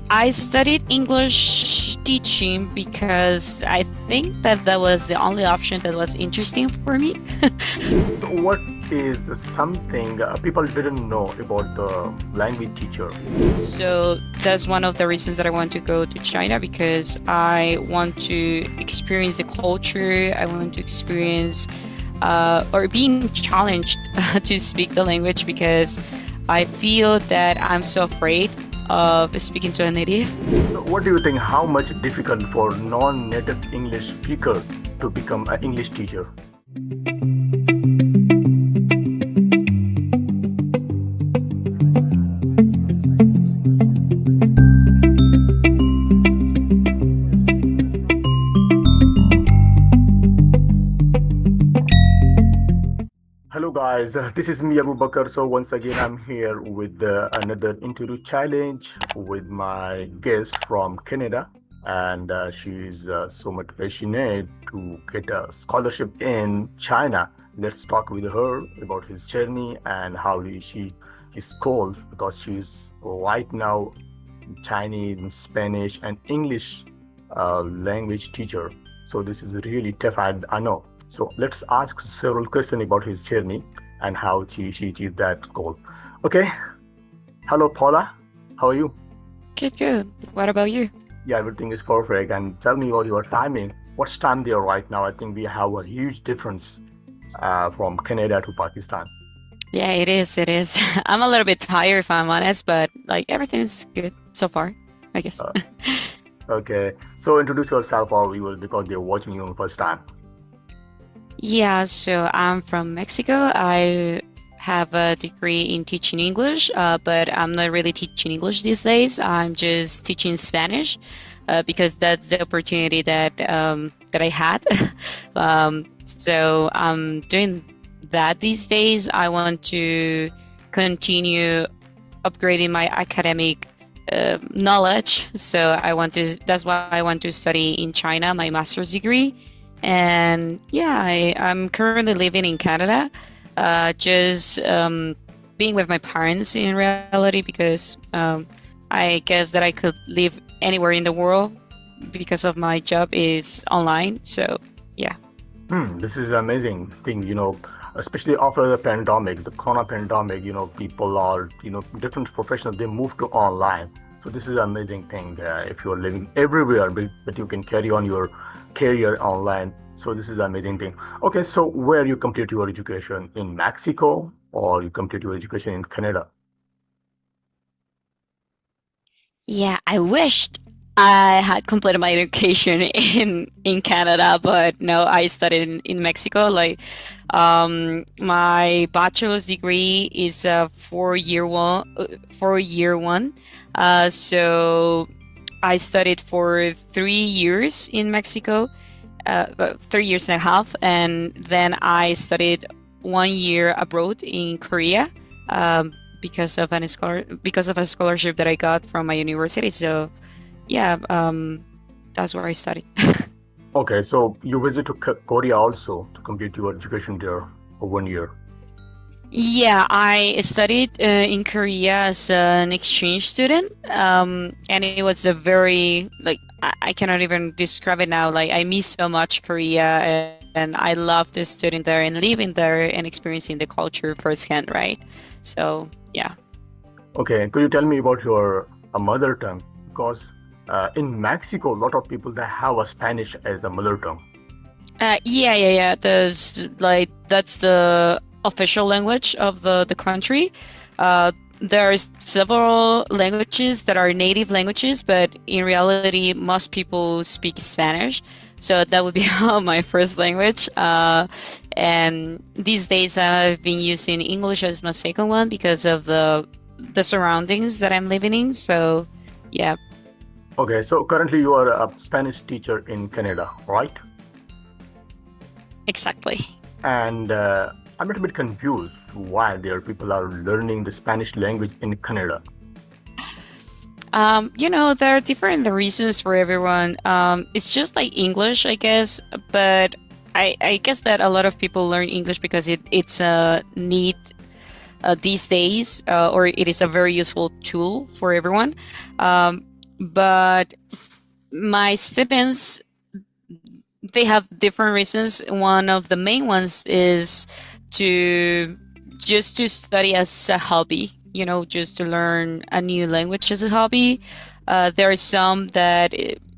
I studied English teaching because I think that that was the only option that was interesting for me. So what is something people didn't know about the language teacher? So that's one of the reasons that I want to go to China because I want to experience the culture. I want to experience or being challenged to speak the language because I feel that I'm so afraid of speaking to a native. So what do you think? How much difficult for non-native English speaker to become an English teacher? Hello guys, this is me Abu Bakar. So once again, I'm here with another interview challenge with my guest from Canada, and she's so much passionate to get a scholarship in China. Let's talk with her about his journey and how she his goals because she's right now Chinese, Spanish, and English language teacher. So this is really tough, I know. So let's ask several questions about his journey and how she achieved that goal. Okay. Hello, Paula. How are you? Good, good. What about you? Yeah, everything is perfect. And tell me about your timing. What's time there right now? I think we have a huge difference from Canada to Pakistan. Yeah, it is. It is. I'm a little bit tired if I'm honest, but like everything's good so far, I guess. Uh, okay. So introduce yourself, our viewers, because they're watching you first time. Yeah, so I'm from Mexico. I have a degree in teaching English, but I'm not really teaching English these days. I'm just teaching Spanish, because that's the opportunity that I had. So I'm doing that these days. I want to continue upgrading my academic knowledge. So that's why I want to study in China, my master's degree. And yeah, I'm currently living in Canada, just being with my parents in reality because I guess that I could live anywhere in the world because of my job is online. So yeah. This is an amazing thing, especially after the pandemic, the corona pandemic, people are, different professionals, they move to online. So this is an amazing thing. If you're living everywhere, but you can carry on your career online. So this is an amazing thing. Okay, so where you complete your education in Mexico or you complete your education in Canada? Yeah, I wished I had completed my education in Canada, but no, I studied in Mexico. Like, my bachelor's degree is a 4-year one. So I studied for 3 years in Mexico, about 3 years and a half, and then I studied 1 year abroad in Korea. Because of a scholarship that I got from my university. So yeah, that's where I studied. Okay, so you visit to Korea also to complete your education there for 1 year. Yeah, I studied in Korea as an exchange student, and it was a very like I cannot even describe it now. Like I miss so much Korea, and I love to studying there and living there and experiencing the culture firsthand, right? So yeah. Okay, could you tell me about your mother tongue? Because in Mexico, a lot of people they have a Spanish as a mother tongue. Yeah. That's the official language of the country. There are several languages that are native languages, but in reality, most people speak Spanish. So that would be my first language. And these days, I've been using English as my second one because of the surroundings that I'm living in. So yeah, Okay, so currently you are a Spanish teacher in Canada, right? exactly. And I'm a little bit confused why there are people are learning the Spanish language in Canada. There are different reasons for everyone. It's just like English, I guess, but I guess that a lot of people learn English because it's a need these days, or it is a very useful tool for everyone. Um, but my students, they have different reasons. One of the main ones is to just to study as a hobby, just to learn a new language as a hobby. There are some that,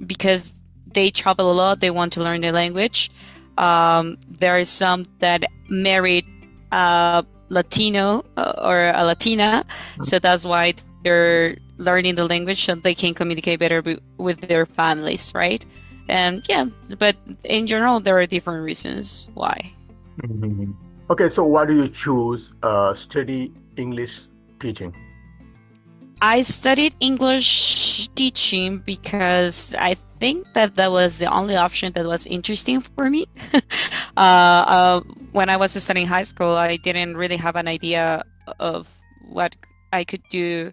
because they travel a lot, they want to learn the language. There are some that married a Latino or a Latina, so that's why they're learning the language so they can communicate better with their families, right? And yeah, but in general, there are different reasons why. Mhm. Okay, so why do you choose study English teaching? I studied English teaching because I think that that was the only option that was interesting for me. When I was studying high school, I didn't really have an idea of what I could do,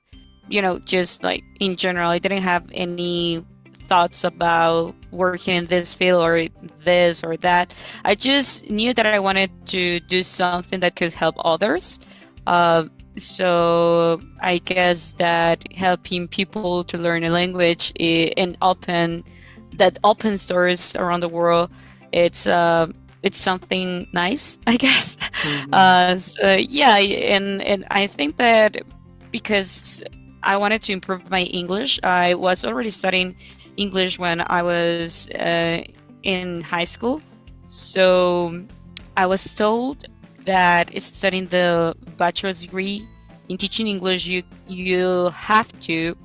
just like in general. I didn't have any thoughts about working in this field or this or that. I just knew that I wanted to do something that could help others. Uh, so I guess that helping people to learn a language and open doors around the world, it's something nice, I guess. Mhm. So yeah, and I think that because I wanted to improve my English, I was already studying English when I was in high school. So I was told that studying the bachelor's degree in teaching English, you have to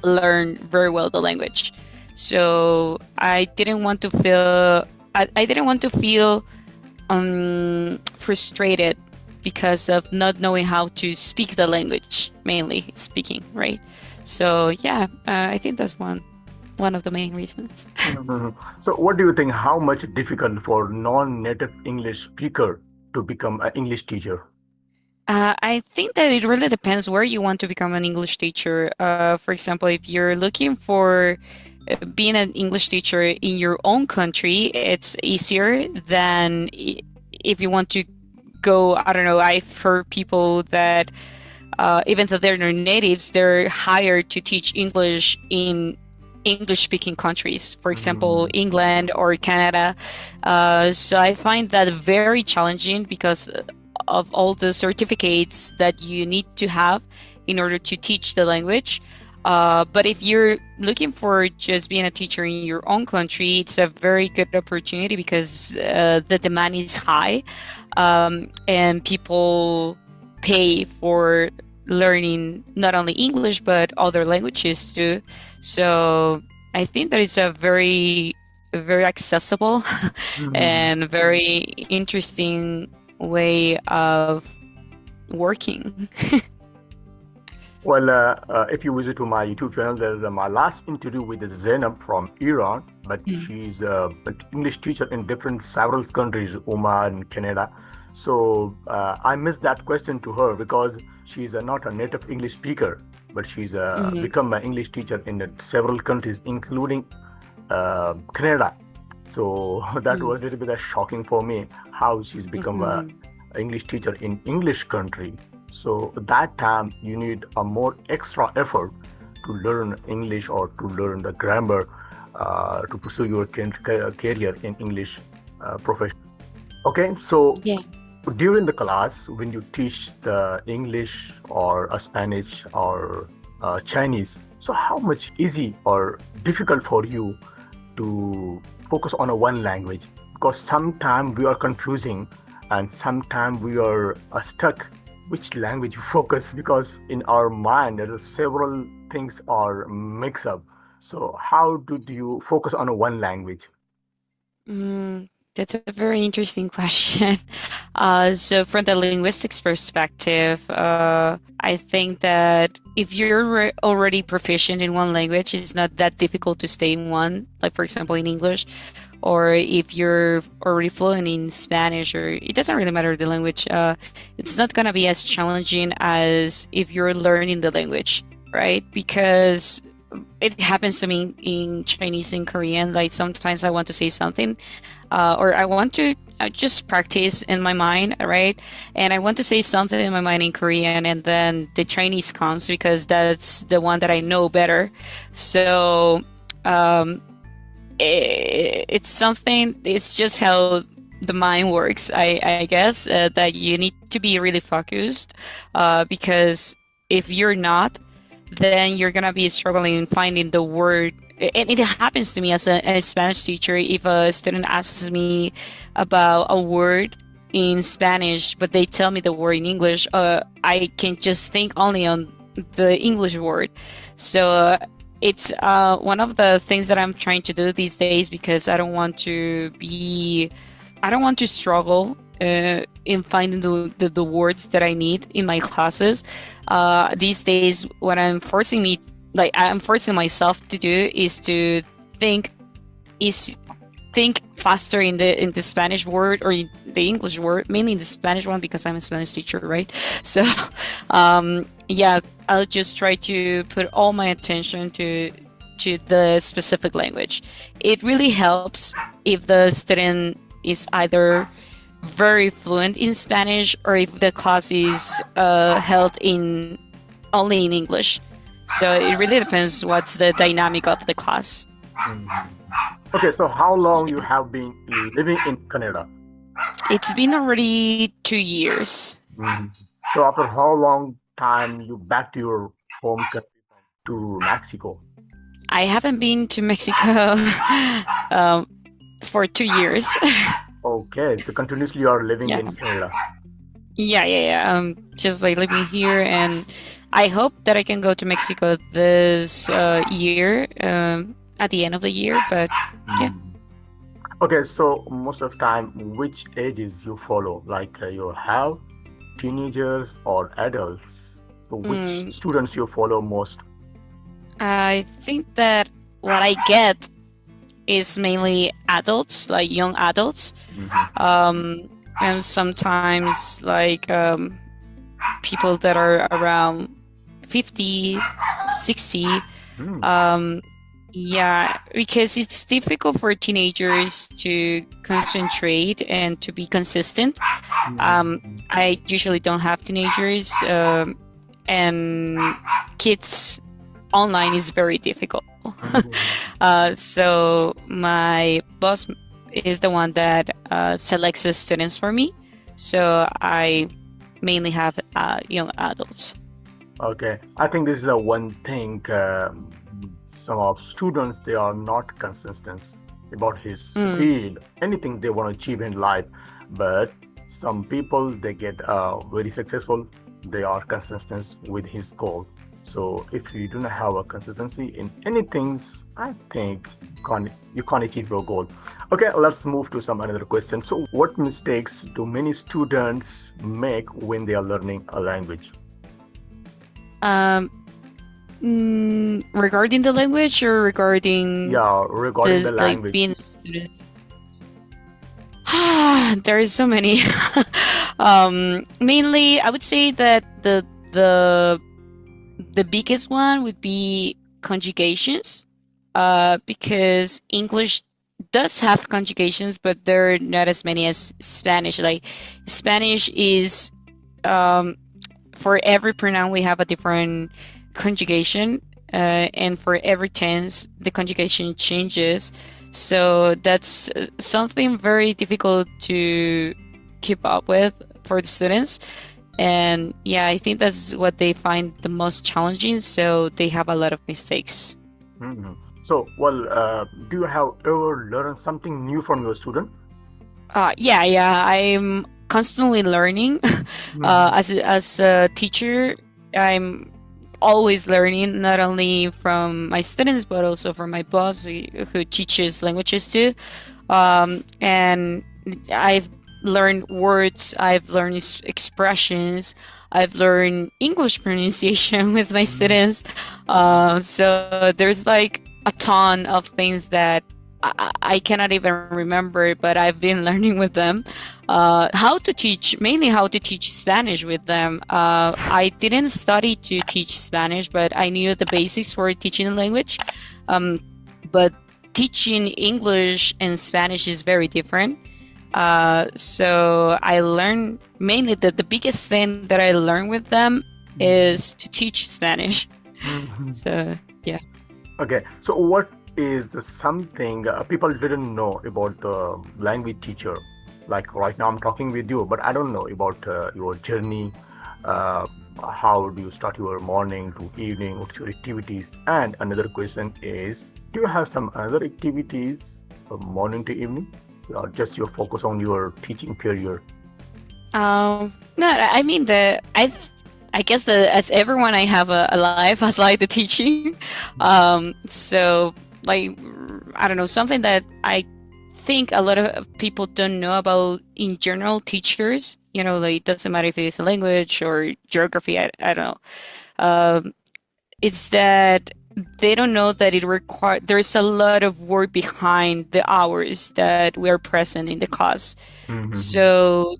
learn very well the language. So I didn't want to feel frustrated because of not knowing how to speak the language, mainly speaking, right? So yeah, I think that's one of the main reasons. Mhm. So what do you think, how much difficult for non-native English speaker to become an English teacher? I think that it really depends where you want to become an English teacher. For example, if you're looking for being an English teacher in your own country, it's easier than if you want to go. I don't know. I've heard people that even though they're not natives, they're hired to teach English in English speaking countries, for example, Mhm. England or Canada. So I find that very challenging because of all the certificates that you need to have in order to teach the language. But if you're looking for just being a teacher in your own country, it's a very good opportunity because the demand is high, and people pay for learning not only English but other languages too. So I think that is a very accessible Mhm. and very interesting way of working. Well, if you visit to my YouTube channel, there's my last interview with Zainab from Iran, but Mm. she's an English teacher in different several countries, Oman, Canada. So I missed that question to her because she's not a native English speaker, but she's Mhm. become an English teacher in several countries, including Canada. So that Mm. was a little bit shocking for me how she's become a Mhm. English teacher in English country. So that time you need a more extra effort to learn English or to learn the grammar to pursue your career in English profession. Okay, so Yeah. during the class when you teach the English or a Spanish or Chinese, so how much easy or difficult for you to focus on a one language, because sometimes we are confusing and sometimes we are stuck which language you focus, because in our mind there are several things are mixed up. So how do you focus on a one language? Mm, that's a very interesting question. So from the linguistics perspective, I think that if you're already proficient in one language, it's not that difficult to stay in one. Like for example, in English, or if you're already fluent in Spanish, or it doesn't really matter the language, it's not gonna be as challenging as if you're learning the language, right? Because it happens to me in Chinese and Korean. Like sometimes I want to say something, or I want to I just practice in my mind, right? And I want to say something in my mind in Korean, and then the Chinese comes because that's the one that I know better. So um, it's something, it's just how the mind works, I guess, that you need to be really focused because if you're not, then you're gonna be struggling finding the word. And it happens to me as a Spanish teacher. If a student asks me about a word in Spanish, but they tell me the word in English, I can just think only on the English word. So it's one of the things that I'm trying to do these days because I don't want to struggle in finding the words that I need in my classes. These days, what I'm forcing myself to do is to think is think faster in the Spanish word or in the English word, mainly in the Spanish one because I'm a Spanish teacher, right? So, yeah, I'll just try to put all my attention to the specific language. It really helps if the student is either very fluent in Spanish or if the class is held in only in English. So it really depends what's the dynamic of the class. Okay, so how long you have been living in Canada? It's been already 2 years. So after how long time you back to your home country to Mexico? I haven't been to Mexico for 2 years. Okay, so continuously you are living Yeah. in Canada. Yeah. Just like living here, and I hope that I can go to Mexico this year, at the end of the year. But yeah. Okay, so most of the time, which ages you follow? Like you have teenagers or adults? So which students you follow most? I think that what I get is mainly adults, like young adults. And sometimes like people that are around 50, 60. Yeah, because it's difficult for teenagers to concentrate and to be consistent. I usually don't have teenagers, and kids online is very difficult. So my boss is the one that selects the students for me. So I mainly have young adults. Okay, I think this is the one thing some of students, they are not consistent about his speed, anything they want to achieve in life. But some people, they get very successful, they are consistent with his goal. So if you do not have a consistency in anything, I think you can't achieve your goal. Okay, let's move to some another question. So what mistakes do many students make when they are learning a language? Regarding the language or regarding regarding the language, like being a student? There is so many. Mainly, I would say that the biggest one would be conjugations, because English does have conjugations, but there are not as many as Spanish. Like Spanish is, for every pronoun we have a different conjugation, and for every tense the conjugation changes. So that's something very difficult to keep up with for the students. And yeah, I think that's what they find the most challenging. So they have a lot of mistakes. So, do you have ever learned something new from your student? Yeah. I'm constantly learning. As a teacher, I'm always learning, not only from my students, but also from my boss who teaches languages too. And I've learned words, I've learned expressions, I've learned English pronunciation with my students. So there's like a ton of things that I cannot even remember, but I've been learning with them. Mainly how to teach Spanish with them. I didn't study to teach Spanish, but I knew the basics for teaching the language. But teaching English and Spanish is very different. So I learn mainly the biggest thing that I learn with them Mhm. is to teach Spanish. Mhm. So yeah. Okay, so what is something people didn't know about the language teacher? Like right now, I'm talking with you, but I don't know about your journey. Uh, how do you start your morning to evening? What's your activities? And another question is, do you have some other activities from morning to evening, or just your focus on your teaching career? No, I mean I guess the as everyone I have a life outside the teaching. So like I don't know, something that I think a lot of people don't know about in general teachers, like it doesn't matter if it's a language or geography, I don't know. It's that they don't know that there's a lot of work behind the hours that we are present in the class. Mm-hmm. So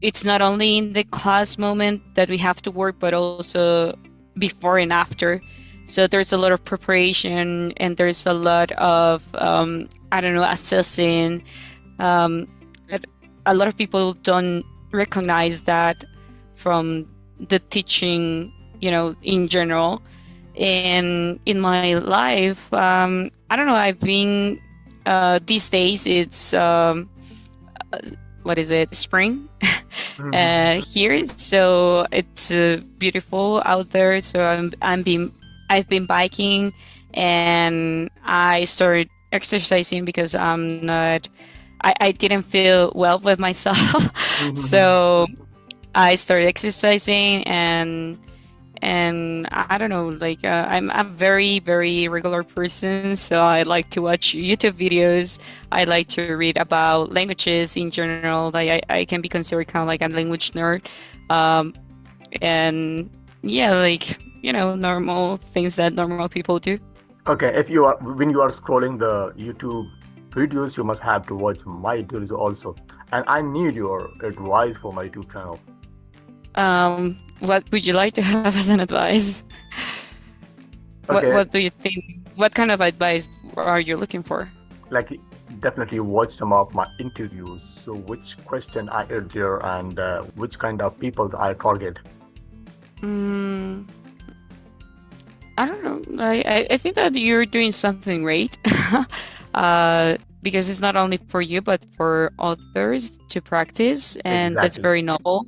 it's not only in the class moment that we have to work, but also before and after. So there's a lot of preparation and there's a lot of, I don't know, assessing. Um, but a lot of people don't recognize that from the teaching, in general. And in my life, I don't know, I've been, these days it's, what is it, spring? Mm-hmm. Here, so it's beautiful out there. So I've been biking, and I started exercising because I didn't feel well with myself. Mm-hmm. So I started exercising, and I don't know, like I'm a very, very regular person, so I like to watch YouTube videos. I like to read about languages in general. Like I can be considered kind of like a language nerd. Um, and yeah, like, normal things that normal people do. Okay, if you are when you are scrolling the YouTube videos, you must have to watch my videos also. And I need your advice for my YouTube channel. What would you like to have as an advice? Okay, What do you think? What kind of advice are you looking for? like definitely watch some of my interviews. So which question I add there and which kind of people I target. Mm, I don't know. I think that you're doing something great. Because it's not only for you, but for others to practice. And that's Exactly, very noble.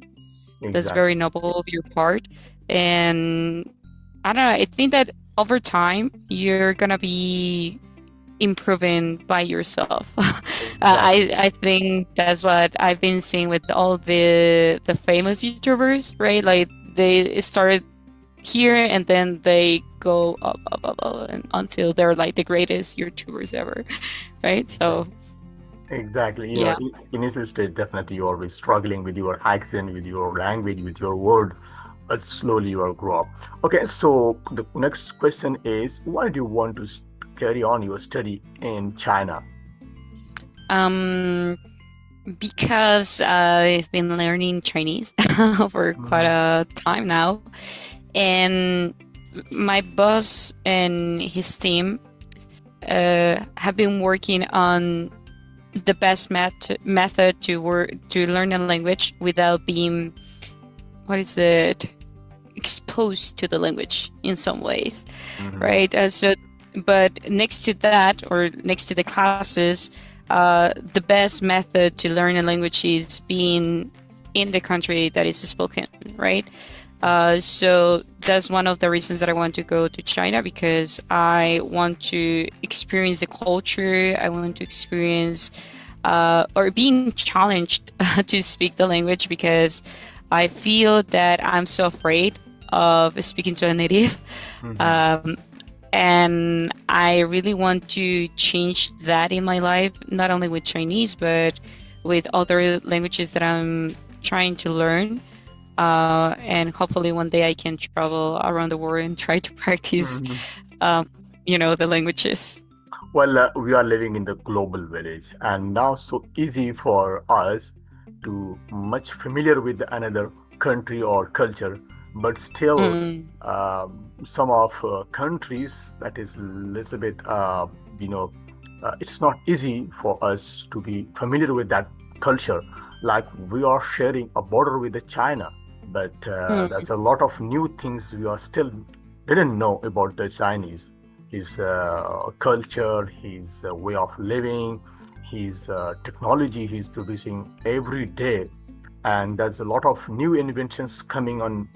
That's very exactly, noble of your part. And I don't know. I think that over time, you're going to be improving by yourself. exactly. I think that's what I've been seeing with all the famous YouTubers, right? Like they started here and then they go up and until they're like the greatest YouTubers ever, right? So Exactly. yeah. Initial stage, definitely you are always struggling with your accent, with your language, with your word, but slowly you will grow up. Okay, so the next question is, why do you want to carry on your study in China? Um, because I've been learning Chinese for quite Mhm. a time now, and my boss and his team have been working on the best method to learn a language without being, what is it, exposed to the language in some ways, Mhm. right? But next to that, or next to the classes, the best method to learn a language is being in the country that is spoken, right? So that's one of the reasons that I want to go to China, because I want to experience the culture. I want to experience or being challenged to speak the language, because I feel that I'm so afraid of speaking to a native. Mhm. Um, and I really want to change that in my life, not only with Chinese, but with other languages that I'm trying to learn. And hopefully one day I can travel around the world and try to practice, Mhm. um, the languages. Well, we are living in the global village, and now so easy for us to much familiar with another country or culture, but still, Mm, some of countries that is little bit, you know, it's not easy for us to be familiar with that culture. Like we are sharing a border with the China, but Mm, there's a lot of new things we are still didn't know about the Chinese. His culture, his way of living, his technology he's producing every day, and there's a lot of new inventions coming on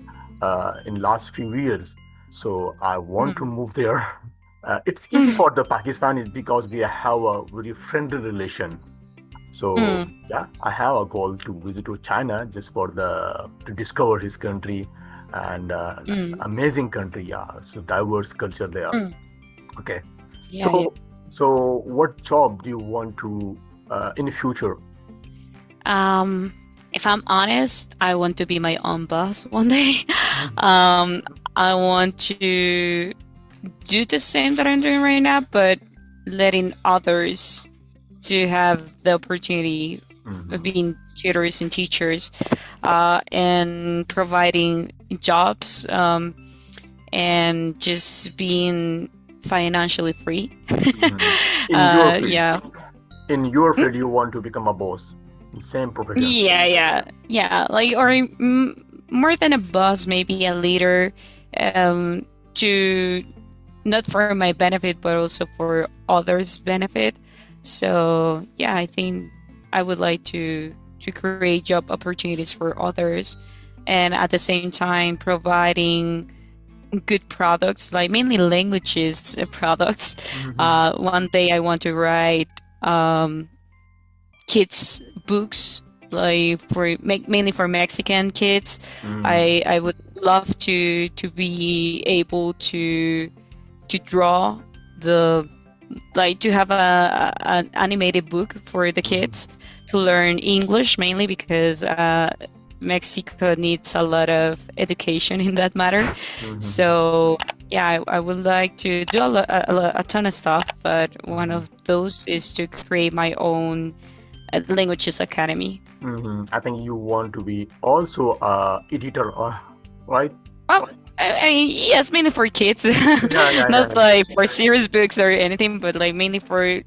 in last few years. So I want to mm, move there. It's easy mm, for the Pakistanis because we have a very friendly relation. So mm, yeah, I have a goal to visit to China just for the to discover his country, and it's mm, amazing country. Yeah, so diverse culture there. mm. Okay, Yeah, yeah. so what job do you want to in the future? Um, if I'm honest, I want to be my own boss one day. Mhm. Um, I want to do the same that I'm doing right now, but letting others to have the opportunity of Mhm. being tutors and teachers, and providing jobs, and just being financially free. Mhm. In your field, Yeah. you want to become a boss in same profession. Yeah, yeah, yeah. Like, or more than a boss, maybe a leader, to not for my benefit, but also for others' benefit. So yeah, I think I would like to create job opportunities for others, and at the same time providing good products, like mainly languages products. Mhm. One day I want to write um, kids books, like for mainly for Mexican kids. Mm. I would love to be able to draw the like to have an animated book for the Mhm. kids to learn English, mainly because Mexico needs a lot of education in that matter. Mhm. So yeah, I would like to do a ton of stuff, but one Mhm. of those is to create my own languages academy. I think you want to be also a editor, right? Well, I mean, yes, mainly for kids, Yeah, yeah, not yeah. like for serious books or anything, but like mainly for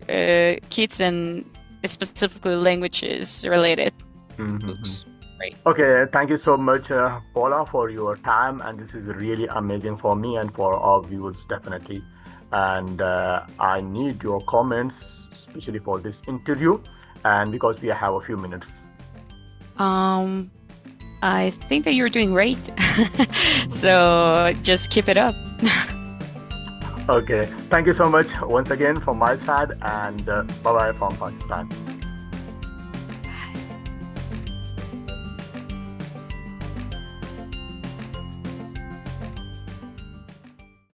kids and specifically languages related Mm-hmm. books. Right. Okay, thank you so much, Paula, for your time. And this is really amazing for me and for our viewers, definitely. And I need your comments, especially for this interview, and because we have a few minutes. Um, I think that you're doing great. So just keep it up. Okay, thank you so much once again from my side, and bye bye from Pakistan.